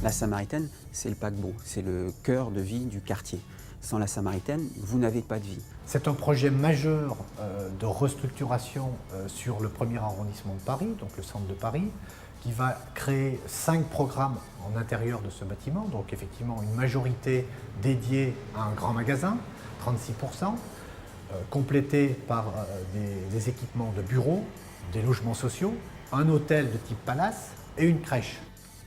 La Samaritaine, c'est le paquebot, c'est le cœur de vie du quartier. Sans la Samaritaine, vous n'avez pas de vie. C'est un projet majeur de restructuration sur le premier arrondissement de Paris, donc le centre de Paris, qui va créer 5 programmes en intérieur de ce bâtiment, donc effectivement une majorité dédiée à un grand magasin, 36%, complété par des équipements de bureaux, des logements sociaux, un hôtel de type palace et une crèche.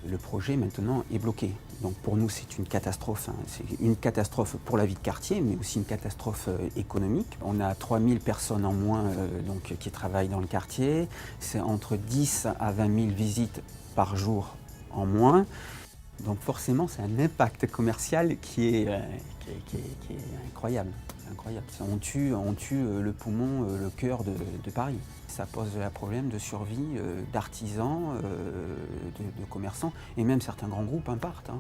Le projet maintenant est bloqué. Donc pour nous c'est une catastrophe. C'est une catastrophe pour la vie de quartier, mais aussi une catastrophe économique. On a 3000 personnes en moins qui travaillent dans le quartier. C'est entre 10 à 20 000 visites par jour en moins. Donc forcément c'est un impact commercial qui est incroyable. On tue le poumon, le cœur de Paris. Ça pose un problème de survie d'artisans, de commerçants, et même certains grands groupes partent,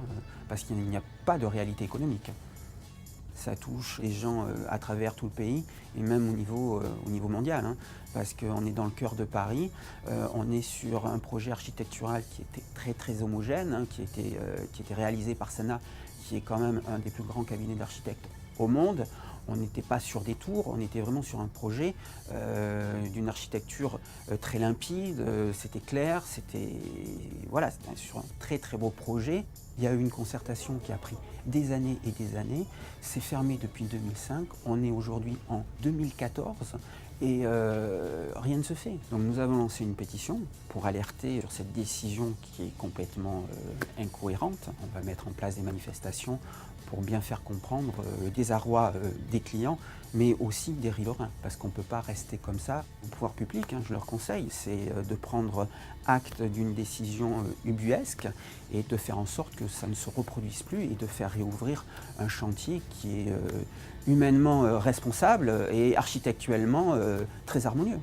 parce qu'il n'y a pas de réalité économique. Ça touche les gens à travers tout le pays, et même au niveau mondial, parce qu'on est dans le cœur de Paris, on est sur un projet architectural qui était très homogène, qui était réalisé par Sana, qui est quand même un des plus grands cabinets d'architectes au monde. On n'était pas sur des tours, on était vraiment sur un projet d'une architecture très limpide, c'était clair, c'était sur un très beau projet. Il y a eu une concertation qui a pris des années et des années, c'est fermé depuis 2005, on est aujourd'hui en 2014 et rien ne se fait. Donc nous avons lancé une pétition pour alerter sur cette décision qui est complètement incohérente. On va mettre en place des manifestations pour bien faire comprendre le désarroi des clients, mais aussi des riverains, parce qu'on ne peut pas rester comme ça. Le pouvoir public, je leur conseille, c'est de prendre acte d'une décision ubuesque et de faire en sorte que ça ne se reproduise plus et de faire réouvrir un chantier qui est humainement responsable et architectuellement très harmonieux.